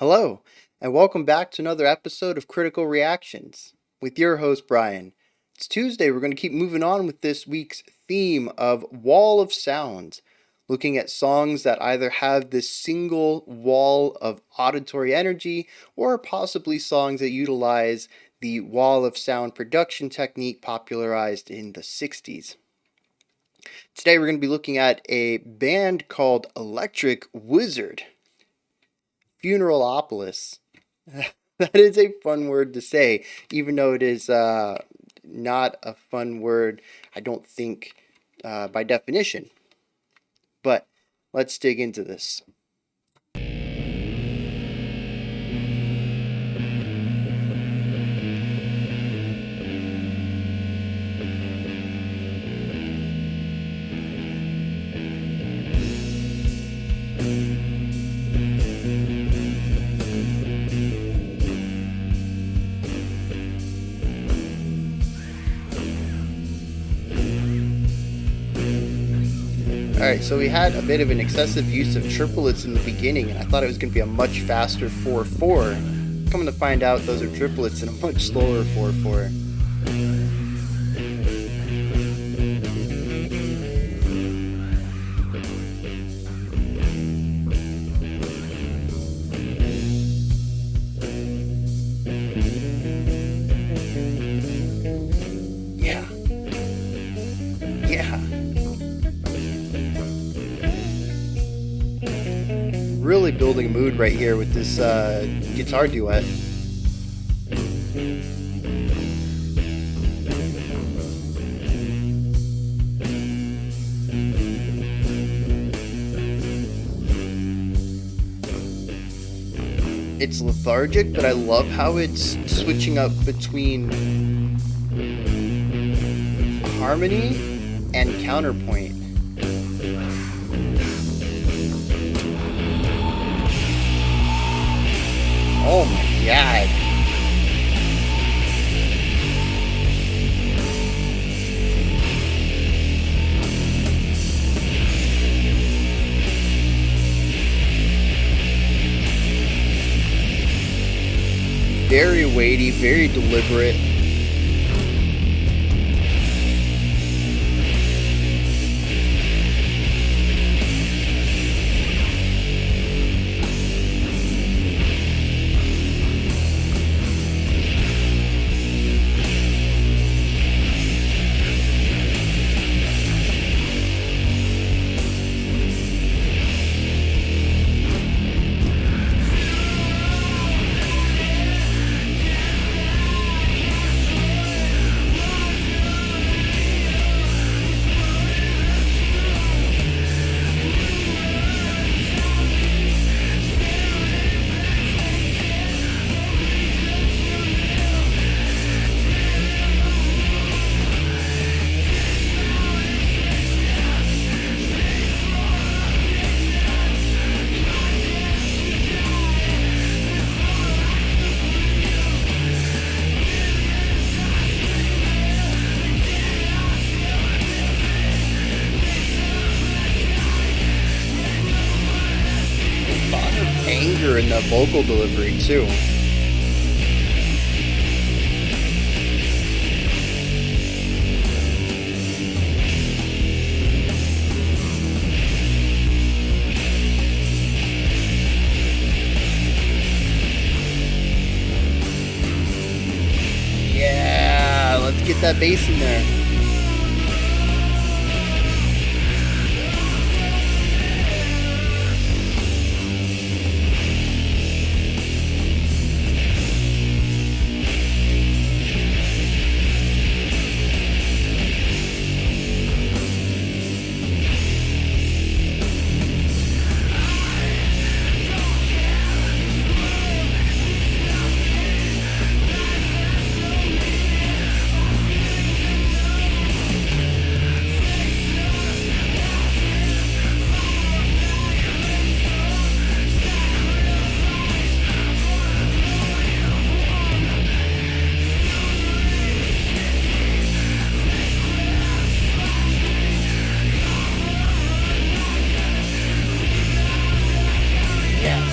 Hello, and welcome back to another episode of Critical Reactions with your host, Bryan. It's Tuesday. We're going to keep moving on with this week's theme of Wall of Sound, looking at songs that either have this single wall of auditory energy or possibly songs that utilize the wall of sound production technique popularized in the 60s. Today, we're going to be looking at a band called Electric Wizard. Funeralopolis. That is a fun word to say, even though it is not a fun word, I don't think, by definition. But let's dig into this. Alright, so we had a bit of an excessive use of triplets in the beginning, and I thought it was going to be a much faster 4/4. Coming to find out, those are triplets in a much slower 4/4. Yeah. Really building a mood right here with this guitar duet. It's lethargic, but I love how it's switching up between harmony and counterpoint. Oh my god. Very weighty, very deliberate. Anger in the vocal delivery too. Yeah, let's get that bass in there.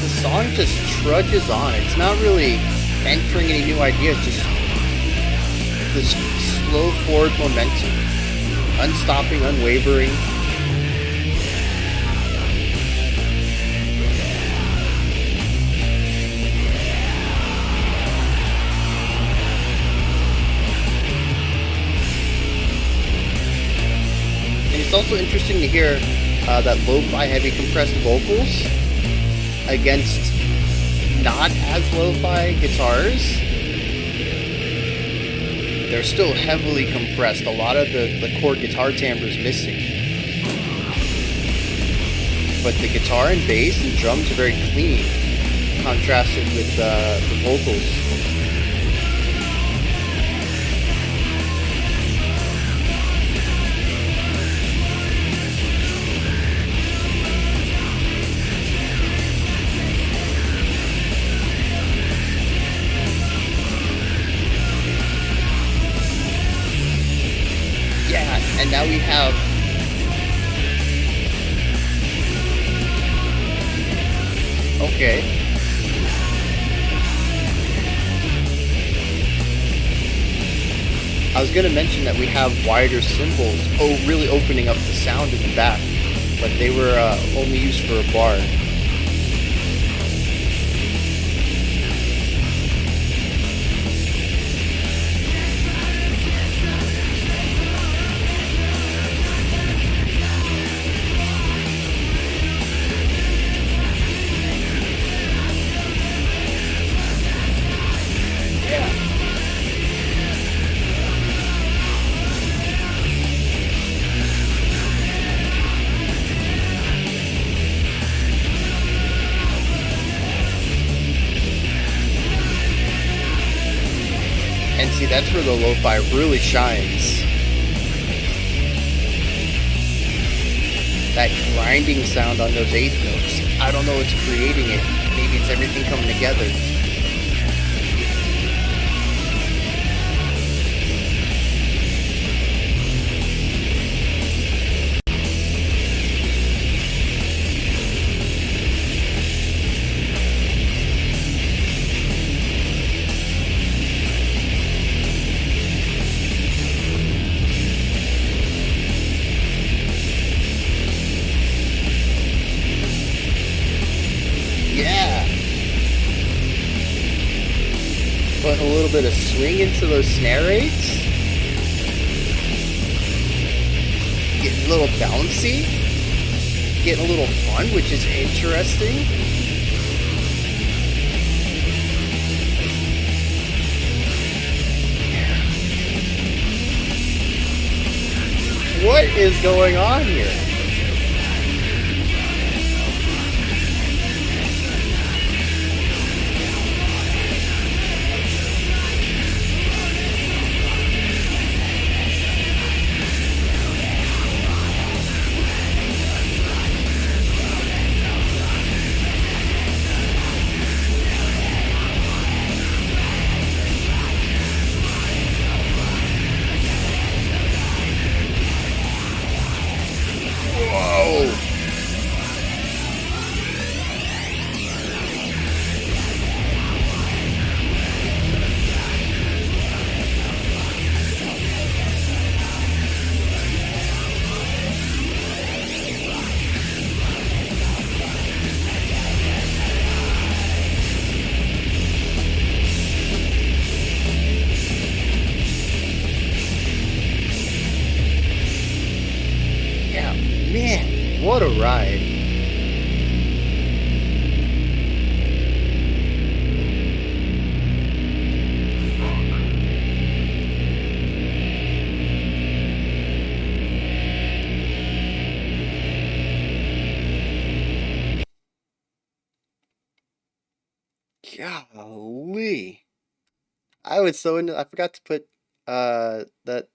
the song just trudges on. It's not really entering any new ideas, just this slow forward momentum, unstopping, unwavering. And it's also interesting to hear that lo-fi heavy compressed vocals against not as lo-fi guitars. They're still heavily compressed. A lot of the chord guitar timbre is missing. But the guitar and bass and drums are very clean, contrasted with the vocals. Yeah, and now we have okay. I was gonna mention that we have wider cymbals, really opening up the sound in the back, but they were only used for a bar. And see, that's where the lo-fi really shines. That grinding sound on those eighth notes. I don't know what's creating it. Maybe it's everything coming together. Yeah. Put a little bit of swing into those snare rates. Getting a little bouncy. Getting a little fun, which is interesting. What is going on here? Whoa! Yeah, man, what a ride. Golly. I was so into I forgot to put that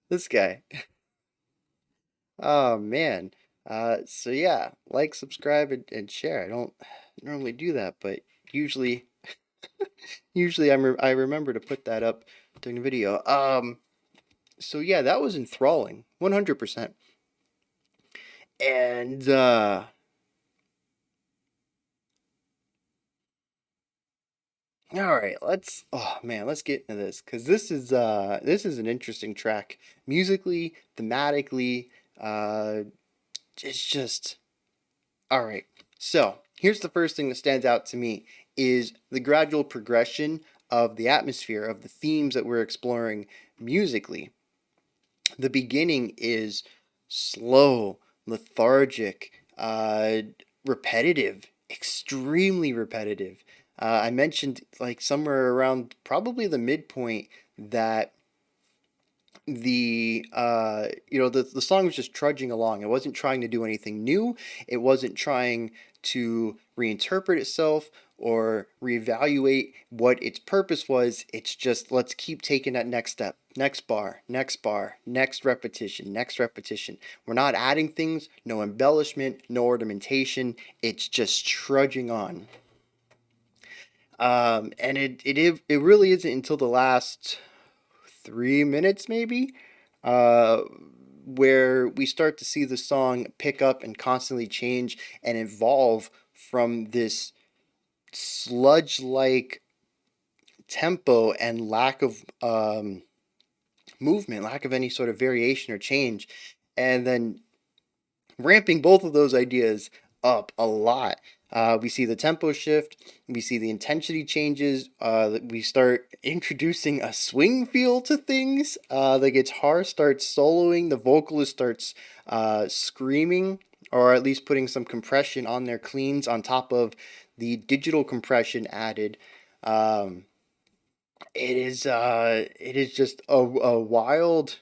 this guy. Oh man. So yeah, like, subscribe, and share. I don't normally do that, but usually I remember to put that up during the video. So yeah, that was enthralling. 100%. And All right, let's get into this because this is an interesting track musically, thematically. Uh, it's just all right. So here's the first thing that stands out to me is the gradual progression of the atmosphere of the themes that we're exploring musically. The beginning is slow, lethargic, repetitive, extremely repetitive. I mentioned like somewhere around probably the midpoint that the song was just trudging along. It wasn't trying to do anything new. It wasn't trying to reinterpret itself or reevaluate what its purpose was. It's just let's keep taking that next step, next bar, next repetition, next repetition. We're not adding things, no embellishment, no ornamentation. It's just trudging on. And it really isn't until the last 3 minutes maybe, uh, where we start to see the song pick up and constantly change and evolve from this sludge like tempo and lack of movement, lack of any sort of variation or change, and then ramping both of those ideas up a lot. We see the tempo shift, we see the intensity changes, we start introducing a swing feel to things. The guitar starts soloing, the vocalist starts screaming, or at least putting some compression on their cleans on top of the digital compression added. Um, it is just a wild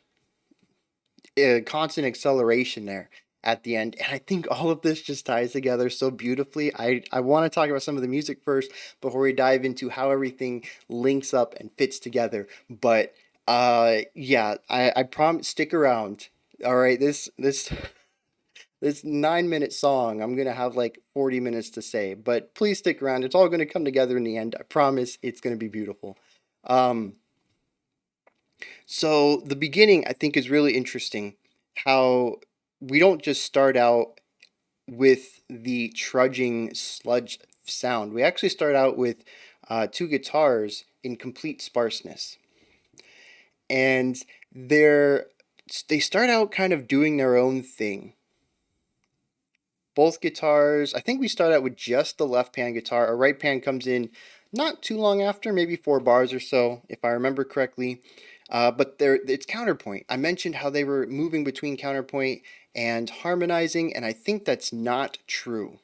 constant acceleration there at the end. And I think all of this just ties together so beautifully. I want to talk about some of the music first before we dive into how everything links up and fits together. But yeah, I promise stick around. All right, this 9 minute song, I'm gonna have like 40 minutes to say, but please stick around. It's all gonna come together in the end. I promise it's gonna be beautiful. Um, so the beginning, I think, is really interesting. How we don't just start out with the trudging sludge sound. We actually start out with two guitars in complete sparseness, and they're they start out kind of doing their own thing. Both guitars, I think we start out with just the left pan guitar. Our right pan comes in not too long after, maybe 4 bars or so, if I remember correctly. But it's counterpoint. I mentioned how they were moving between counterpoint and harmonizing, and I think that's not true.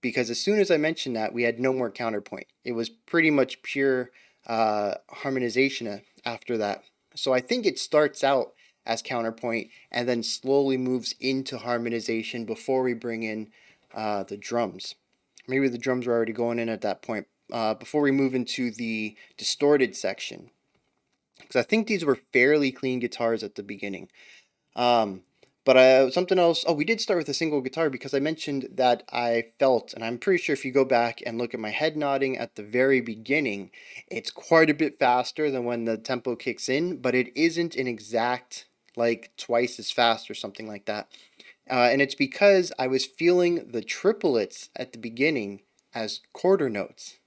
Because as soon as I mentioned that, we had no more counterpoint. It was pretty much pure harmonization after that. So I think it starts out as counterpoint and then slowly moves into harmonization before we bring in the drums. Maybe the drums were already going in at that point. Before we move into the distorted section, because I think these were fairly clean guitars at the beginning. Um, but something else. Oh, we did start with a single guitar because I mentioned that I felt, and I'm pretty sure if you go back and look at my head nodding at the very beginning, it's quite a bit faster than when the tempo kicks in, but it isn't an exact like twice as fast or something like that. And it's because I was feeling the triplets at the beginning as quarter notes.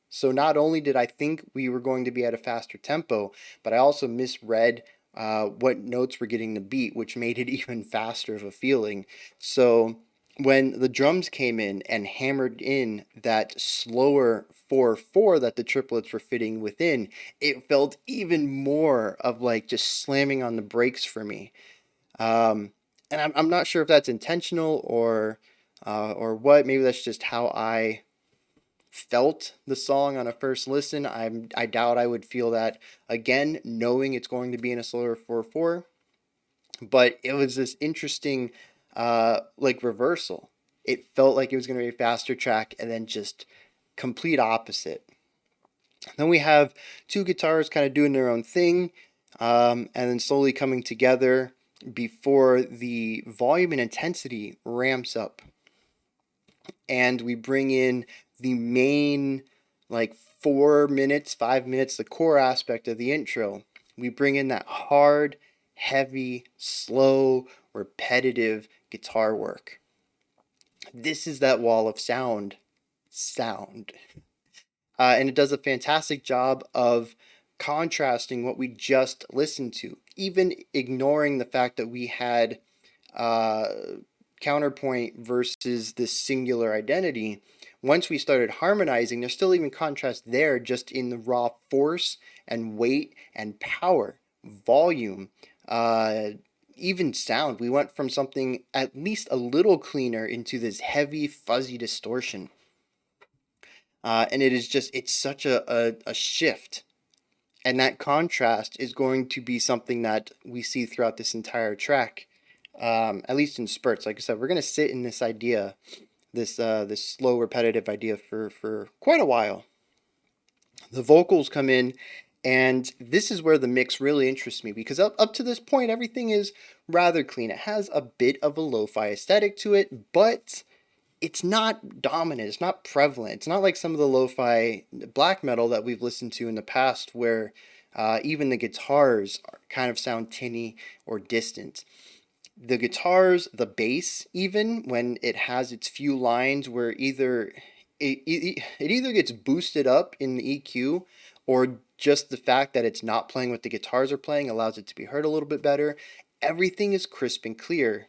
So not only did I think we were going to be at a faster tempo, but I also misread what notes were getting the beat, which made it even faster of a feeling. So when the drums came in and hammered in that slower 4/4 that the triplets were fitting within, it felt even more of like just slamming on the brakes for me. Um, and I'm not sure if that's intentional or what. Maybe that's just how I felt the song on a first listen. I doubt I would feel that again, knowing it's going to be in a slower 4/4. But it was this interesting, like reversal. It felt like it was going to be a faster track, and then just complete opposite. Then we have two guitars kind of doing their own thing, and then slowly coming together before the volume and intensity ramps up and we bring in the main like 4 minutes, 5 minutes, the core aspect of the intro. We bring in that hard, heavy, slow, repetitive guitar work. This is that wall of sound. And it does a fantastic job of contrasting what we just listened to, even ignoring the fact that we had uh, counterpoint versus this singular identity. Once we started harmonizing, there's still even contrast there, just in the raw force and weight and power, volume, uh, even sound. We went from something at least a little cleaner into this heavy, fuzzy distortion. And it is just, it's such a shift. And that contrast is going to be something that we see throughout this entire track, at least in spurts. Like I said, we're going to sit in this idea, this slow, repetitive idea for quite a while. The vocals come in, and this is where the mix really interests me, because up to this point, everything is rather clean. It has a bit of a lo-fi aesthetic to it, but it's not dominant. It's not prevalent. It's not like some of the lo-fi black metal that we've listened to in the past, where even the guitars kind of sound tinny or distant. The guitars, the bass, even when it has its few lines where it either gets boosted up in the EQ, or just the fact that it's not playing what the guitars are playing allows it to be heard a little bit better. Everything is crisp and clear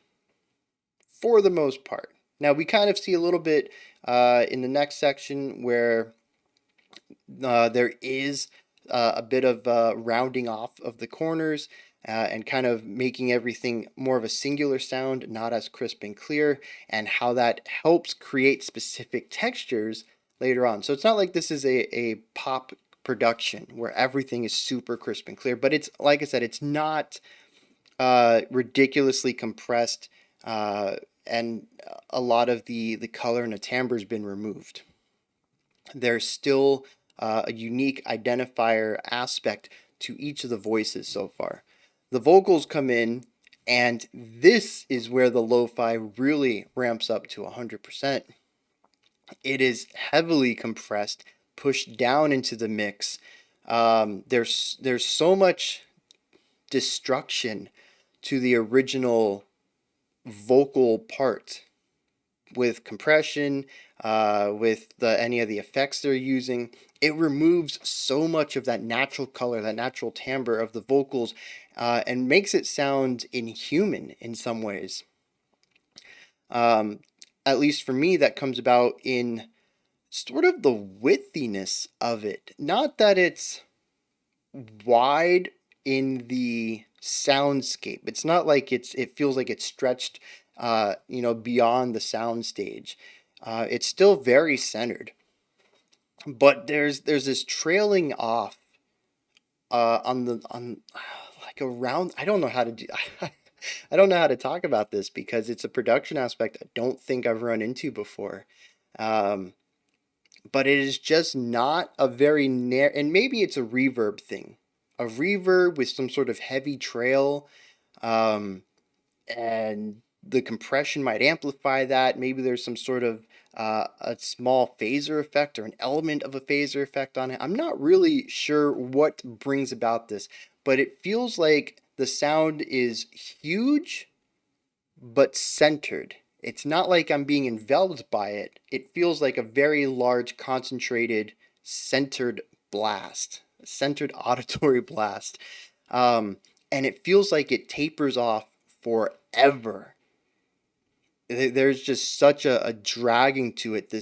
for the most part. Now we kind of see a little bit in the next section where there is a bit of rounding off of the corners and kind of making everything more of a singular sound, not as crisp and clear, and how that helps create specific textures later on. So it's not like this is a pop production where everything is super crisp and clear, but it's, like I said, it's not ridiculously compressed, and a lot of the color and the timbre has been removed. There's still a unique identifier aspect to each of the voices so far. The vocals come in, and this is where the lo-fi really ramps up to 100%. It is heavily compressed, pushed down into the mix. There's so much destruction to the original vocal part with compression, with any of the effects they're using. It removes so much of that natural color, that natural timbre of the vocals, and makes it sound inhuman in some ways. Um, at least for me, that comes about in sort of the widthiness of it. Not that it's wide in the soundscape. It's not like it feels like it's stretched beyond the soundstage. It's still very centered, but there's this trailing off on like around. I don't know how to do. I don't know how to talk about this because it's a production aspect I don't think I've run into before. Um, but it is just not a very narrow, and maybe it's a reverb thing, a reverb with some sort of heavy trail, um, and the compression might amplify that. Maybe there's some sort of a small phaser effect or an element of a phaser effect on it. I'm not really sure what brings about this, but it feels like the sound is huge but centered. It's not like I'm being enveloped by it. It feels like a very large, concentrated, centered blast, a centered auditory blast. And it feels like it tapers off forever. There's just such a dragging to it.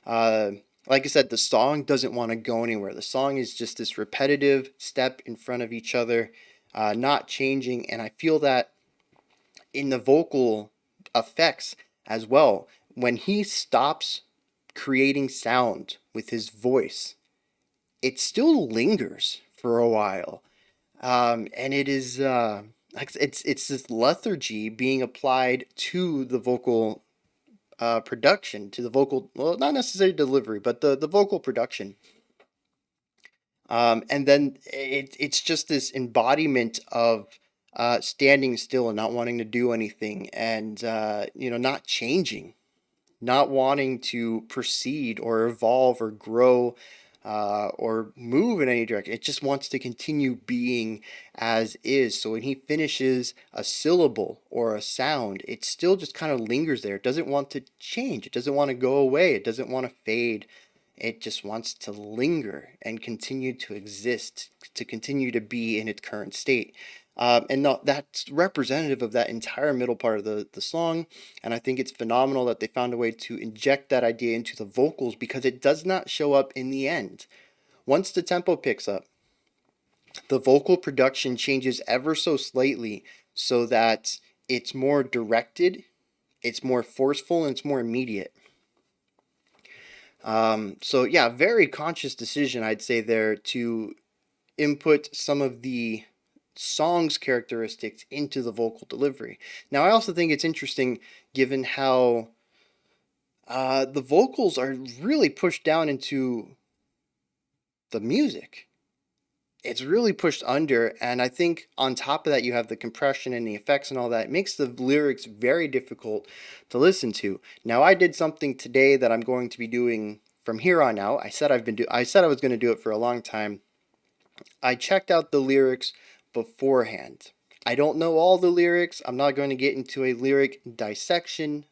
Uh, like I said, the song doesn't want to go anywhere. The song is just this repetitive step in front of each other, not changing. And I feel that in the vocal effects as well. When he stops creating sound with his voice, it still lingers for a while, and it is it's this lethargy being applied to the vocal production, to the vocal, well, not necessarily delivery, but the vocal production. And then it's just this embodiment of standing still and not wanting to do anything, and not changing, not wanting to proceed or evolve or grow or move in any direction. It just wants to continue being as is. So when he finishes a syllable or a sound, it still just kind of lingers there. It doesn't want to change. It doesn't want to go away. It doesn't want to fade. It just wants to linger and continue to exist, to continue to be in its current state. And no, that's representative of that entire middle part of the song. And I think it's phenomenal that they found a way to inject that idea into the vocals because it does not show up in the end. Once the tempo picks up, the vocal production changes ever so slightly so that it's more directed, it's more forceful, and it's more immediate. So yeah, very conscious decision, I'd say, there to input some of the song's characteristics into the vocal delivery. Now, I also think it's interesting given how the vocals are really pushed down into the music. It's really pushed under, and I think on top of that, you have the compression and the effects and all that. It makes the lyrics very difficult to listen to. Now, I did something today that I'm going to be doing from here on out. I said I was going to do it for a long time. I checked out the lyrics beforehand. I don't know all the lyrics. I'm not going to get into a lyric dissection,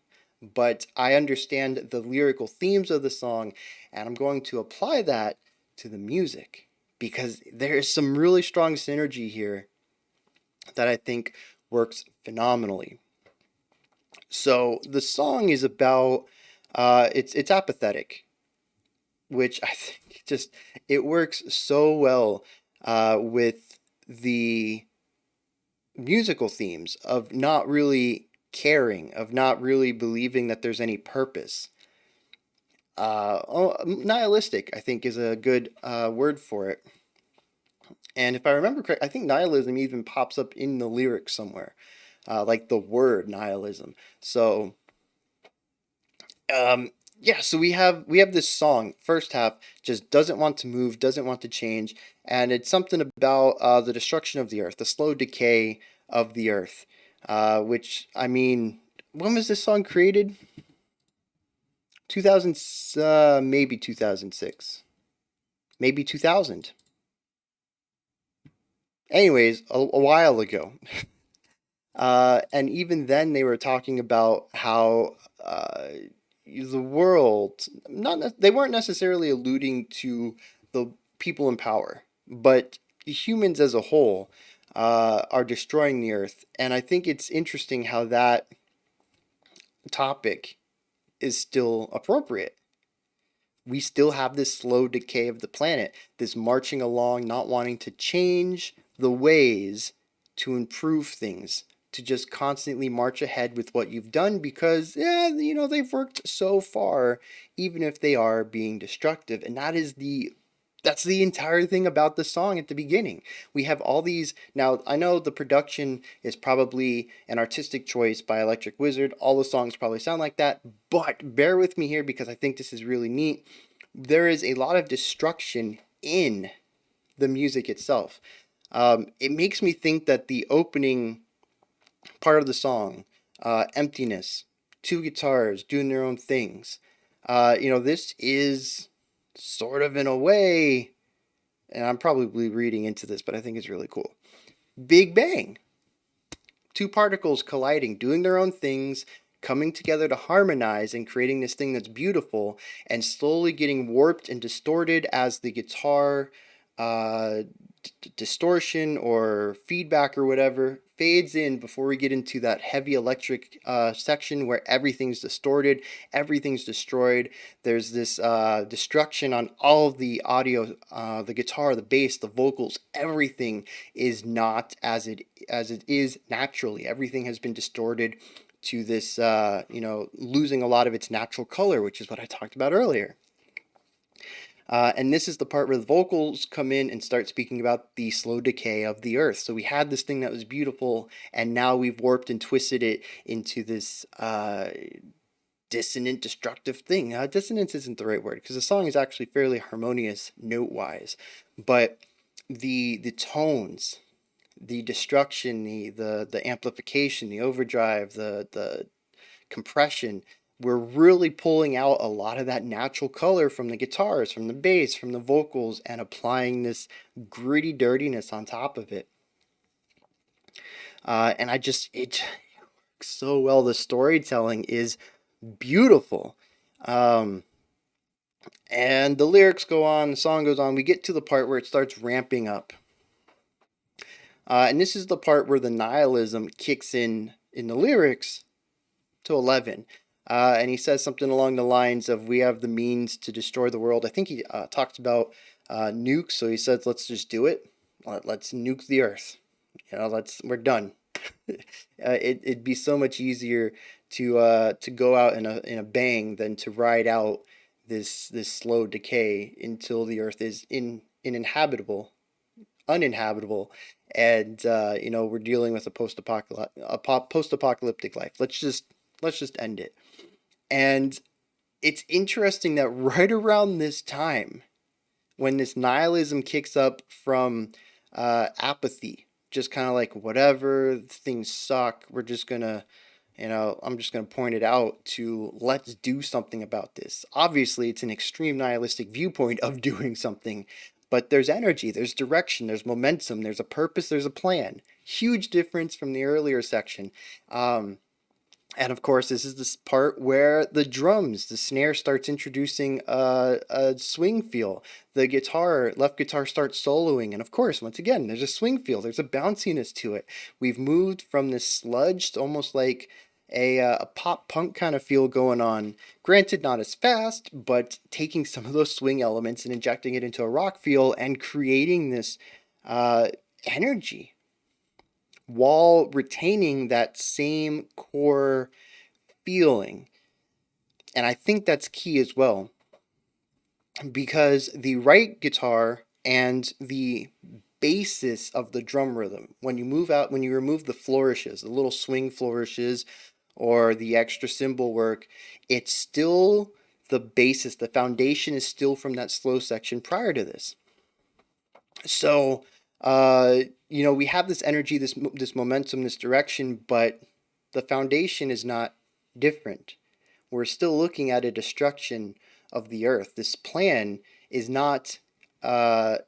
but I understand the lyrical themes of the song, and I'm going to apply that to the music because there is some really strong synergy here that I think works phenomenally. So the song is about it's apathetic, which I think just it works so well with the musical themes of not really caring, of not really believing that there's any purpose. Nihilistic, I think, is a good word for it. And if I remember correct, I think nihilism even pops up in the lyrics somewhere, like the word nihilism. So yeah, so we have this song. First half just doesn't want to move, doesn't want to change, and it's something about the destruction of the earth, the slow decay of the earth. Which I mean, when was this song created? 2000, maybe 2006, maybe 2000. Anyways, a while ago. And even then, they were talking about how the world, they weren't necessarily alluding to the people in power, but humans as a whole are destroying the earth. And I think it's interesting how that topic is still appropriate. We still have this slow decay of the planet, this marching along, not wanting to change the ways to improve things, to just constantly march ahead with what you've done because, yeah, they've worked so far, even if they are being destructive. And that's the entire thing about the song at the beginning. We have all these. Now, I know the production is probably an artistic choice by Electric Wizard. All the songs probably sound like that, but bear with me here because I think this is really neat. There is a lot of destruction in the music itself. It makes me think that the opening part of the song, emptiness, two guitars doing their own things, this is sort of in a way, and I'm probably reading into this, but I think it's really cool. Big Bang. Two particles colliding, doing their own things, coming together to harmonize and creating this thing that's beautiful, and slowly getting warped and distorted as the guitar uh, distortion or feedback or whatever fades in before we get into that heavy electric section where everything's distorted, everything's destroyed. There's this destruction on all of the audio, the guitar, the bass, the vocals. Everything is not as it is naturally. Everything has been distorted to this, losing a lot of its natural color, which is what I talked about earlier. And this is the part where the vocals come in and start speaking about the slow decay of the earth. So we had this thing that was beautiful, and now we've warped and twisted it into this dissonant, destructive thing. Dissonance isn't the right word because the song is actually fairly harmonious note-wise, but the tones, the destruction, the amplification, the overdrive, the compression, we're really pulling out a lot of that natural color from the guitars, from the bass, from the vocals, and applying this gritty dirtiness on top of it. And it works so well. The storytelling is beautiful. Um, And the lyrics go on, the song goes on. We get to the part where it starts ramping up. And this is the part where the nihilism kicks in the lyrics to 11. And he says something along the lines of, "We have the means to destroy the world." I think he talks about nukes, so he says, "Let's just do it. Let's nuke the earth. We're done." It'd be so much easier to go out in a bang than to ride out this slow decay until the earth is uninhabitable, and we're dealing with a post-apocalyptic life. Let's just end it. And it's interesting that right around this time, when this nihilism kicks up from apathy, just kind of like, whatever, things suck, we're just gonna, I'm just gonna point it out, to let's do something about this. Obviously, it's an extreme nihilistic viewpoint of doing something, but there's energy, there's direction, there's momentum, there's a purpose, there's a plan. Huge difference from the earlier section. And of course, this is this part where the snare starts introducing a swing feel. The left guitar starts soloing. And of course, once again, there's a swing feel. There's a bounciness to it. We've moved from this sludge to almost like a pop punk kind of feel going on. Granted, not as fast, but taking some of those swing elements and injecting it into a rock feel and creating this uh, energy, while retaining that same core feeling. And I think that's key as well, because the right guitar and the basis of the drum rhythm, when you remove the flourishes, the little swing flourishes, or the extra cymbal work, it's still the basis. The foundation is still from that slow section prior to this. So, we have this energy, this momentum, this direction, but the foundation is not different. We're still looking at a destruction of the earth. This plan is not a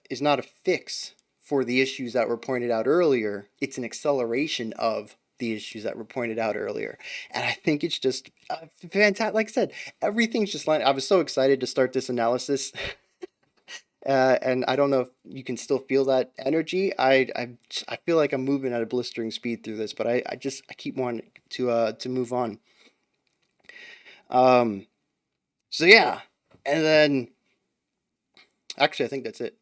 fix for the issues that were pointed out earlier. It's an acceleration of the issues that were pointed out earlier. And I think it's just fantastic. Like I said, everything's just lined. I was so excited to start this analysis. And I don't know if you can still feel that energy. I feel like I'm moving at a blistering speed through this, but I keep wanting to move on. Um, so yeah, and then actually I think that's it.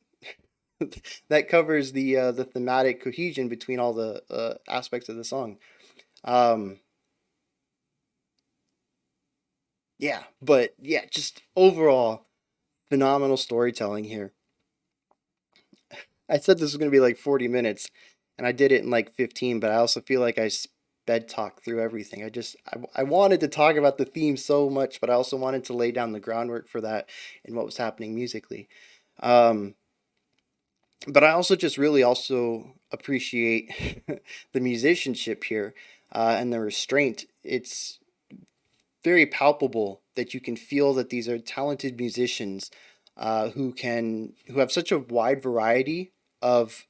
That covers the thematic cohesion between all the aspects of the song. Um, yeah, but yeah, just overall phenomenal storytelling here. I said this was going to be like 40 minutes, and I did it in like 15, but I also feel like I sped talk through everything. I wanted to talk about the theme so much, but I also wanted to lay down the groundwork for that and what was happening musically. Um, but I also just really also appreciate the musicianship here, and the restraint. It's very palpable that you can feel that these are talented musicians, who have such a wide variety of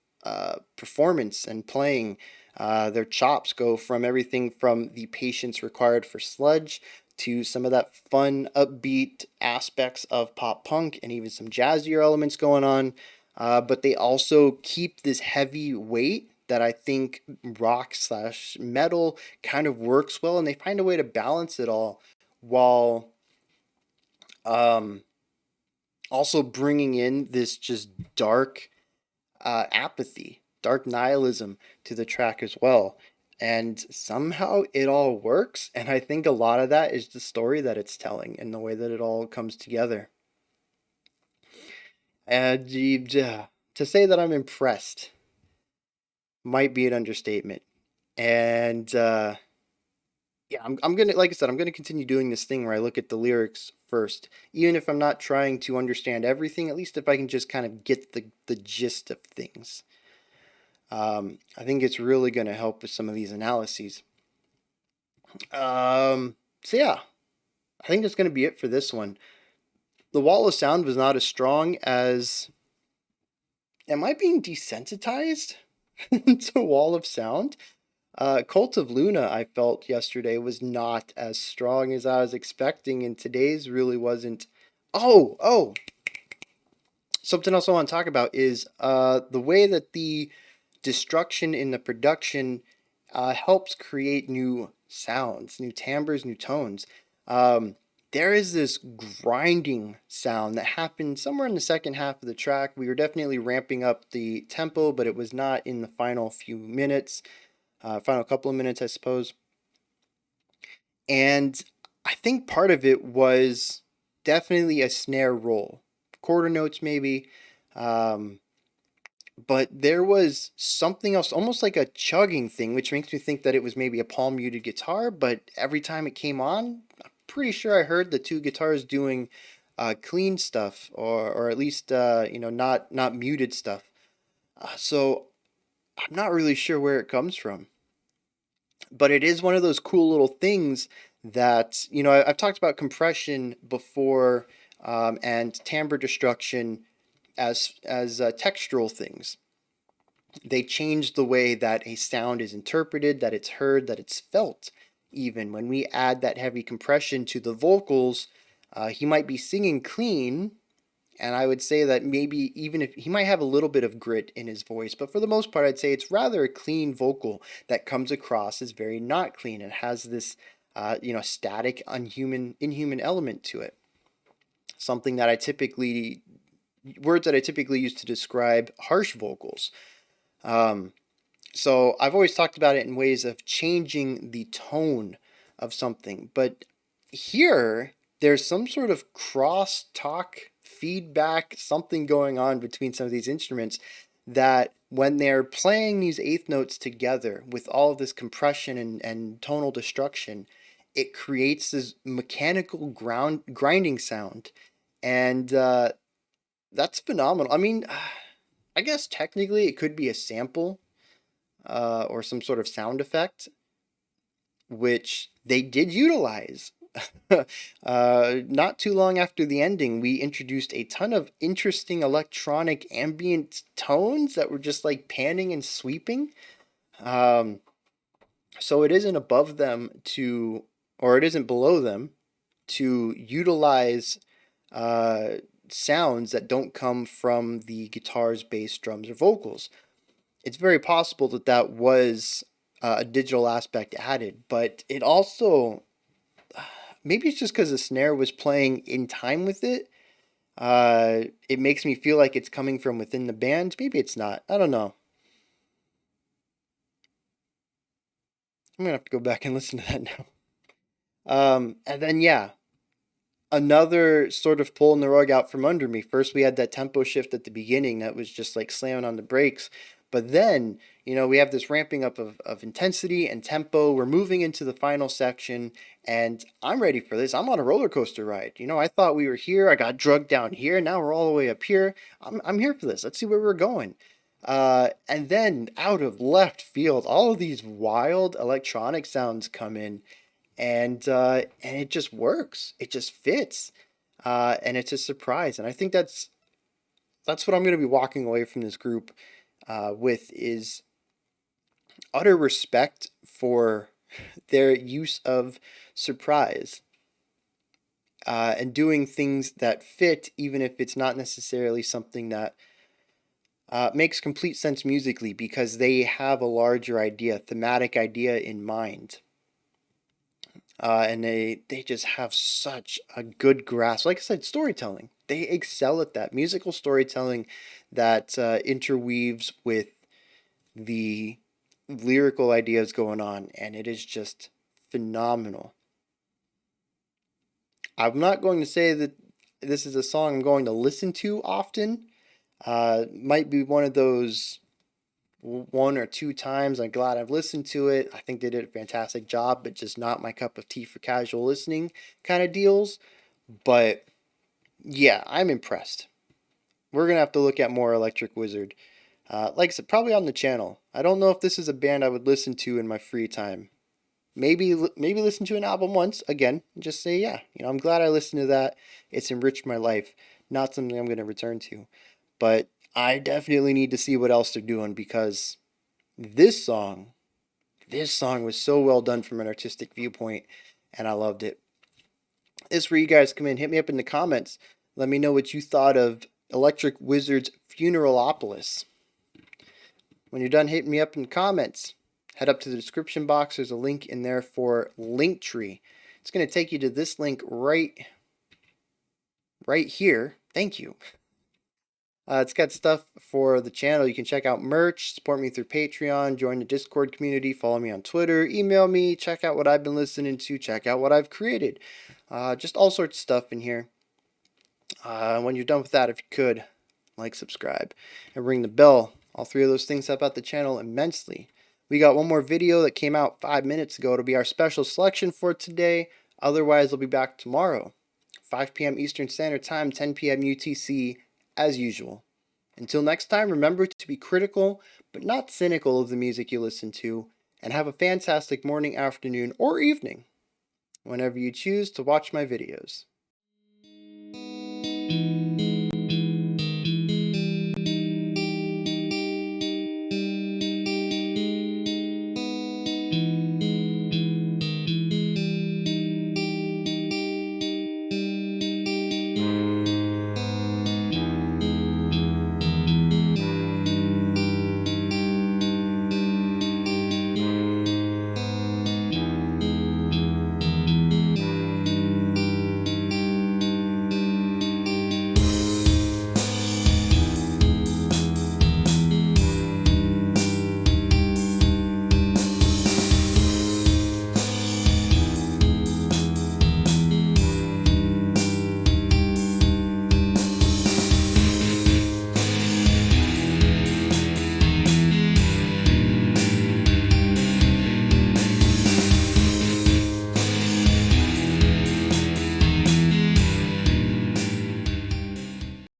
performance and playing. Their chops go from everything from the patience required for sludge to some of that fun, upbeat aspects of pop punk and even some jazzier elements going on. But they also keep this heavy weight that I think rock/metal kind of works well, and they find a way to balance it all while um, also bringing in this just dark apathy, dark nihilism to the track as well. And somehow it all works. And I think a lot of that is the story that it's telling and the way that it all comes together. And to say that I'm impressed might be an understatement. And yeah, I'm gonna, like I said, I'm gonna continue doing this thing where I look at the lyrics first, even if I'm not trying to understand everything. At least if I can just kind of get the gist of things. I think it's really gonna help with some of these analyses. So yeah, I think that's gonna be it for this one. The wall of sound was not as strong as. Am I being desensitized to wall of sound? Cult of Luna, I felt yesterday, was not as strong as I was expecting, and today's really wasn't Oh, something else I want to talk about is the way that the destruction in the production helps create new sounds, new timbres, new tones. Um, there is this grinding sound that happened somewhere in the second half of the track. We were definitely ramping up the tempo, but it was not in the final few minutes, final couple of minutes, I suppose. And I think part of it was definitely a snare roll, quarter notes maybe. Um, but there was something else, almost like a chugging thing, which makes me think that it was maybe a palm muted guitar. But every time it came on, I'm pretty sure I heard the two guitars doing clean stuff, or at least not muted stuff. So I'm not really sure where it comes from, but it is one of those cool little things that I've talked about compression before, and timbre destruction as textural things. They change the way that a sound is interpreted, that it's heard, that it's felt. Even when we add that heavy compression to the vocals, he might be singing clean, and I would say that maybe even if he might have a little bit of grit in his voice, but for the most part, I'd say it's rather a clean vocal that comes across as very not clean and has this, static, inhuman element to it. Something that words that I typically use to describe harsh vocals. Um, so I've always talked about it in ways of changing the tone of something, but here there's some sort of cross-talk feedback, something going on between some of these instruments that when they're playing these eighth notes together with all of this compression and tonal destruction, it creates this mechanical grinding sound, and that's phenomenal. I mean, I guess technically it could be a sample, or some sort of sound effect, which they did utilize. Not too long after the ending, we introduced a ton of interesting electronic ambient tones that were just like panning and sweeping. Um, so it isn't above them to, or it isn't below them to utilize uh, sounds that don't come from the guitars, bass, drums, or vocals. It's very possible that that was a digital aspect added, but it also, maybe it's just because the snare was playing in time with it. It makes me feel like it's coming from within the band. Maybe it's not. I don't know. I'm gonna have to go back and listen to that now. And then yeah, another sort of pulling the rug out from under me. First, we had that tempo shift at the beginning that was just like slamming on the brakes. But then, we have this ramping up of intensity and tempo. We're moving into the final section, and I'm ready for this. I'm on a roller coaster ride. I thought we were here. I got drugged down here. Now we're all the way up here. I'm here for this. Let's see where we're going. And then out of left field, all of these wild electronic sounds come in, and it just works. It just fits, and it's a surprise. And I think that's what I'm going to be walking away from this group with is utter respect for their use of surprise, and doing things that fit, even if it's not necessarily something that makes complete sense musically, because they have a larger idea, thematic idea in mind. And they just have such a good grasp. Like I said, storytelling. They excel at that musical storytelling that interweaves with the lyrical ideas going on, and it is just phenomenal. I'm not going to say that this is a song I'm going to listen to often. Might be one of those one or two times I'm glad I've listened to it. I think they did a fantastic job, but just not my cup of tea for casual listening kind of deals. But yeah, I'm impressed. We're gonna have to look at more Electric Wizard. Like I said, probably on the channel. I don't know if this is a band I would listen to in my free time. Maybe listen to an album once again and just say, yeah, I'm glad I listened to that. It's enriched my life. Not something I'm gonna return to, but I definitely need to see what else they're doing, because this song, this song was so well done from an artistic viewpoint, and I loved it. This is where you guys come in. Hit me up in the comments. Let me know what you thought of Electric Wizard's Funeralopolis. When you're done hitting me up in the comments, head up to the description box. There's a link in there for Linktree. It's going to take you to this link right here. Thank you. It's got stuff for the channel. You can check out merch, support me through Patreon, join the Discord community, follow me on Twitter, email me, check out what I've been listening to, check out what I've created. Just all sorts of stuff in here. When you're done with that, if you could, like, subscribe, and ring the bell. All three of those things help out the channel immensely. We got one more video that came out 5 minutes ago. It'll be our special selection for today. Otherwise, I'll be back tomorrow, 5 p.m. Eastern Standard Time, 10 p.m. UTC, as usual. Until next time, remember to be critical, but not cynical of the music you listen to, and have a fantastic morning, afternoon, or evening, whenever you choose to watch my videos.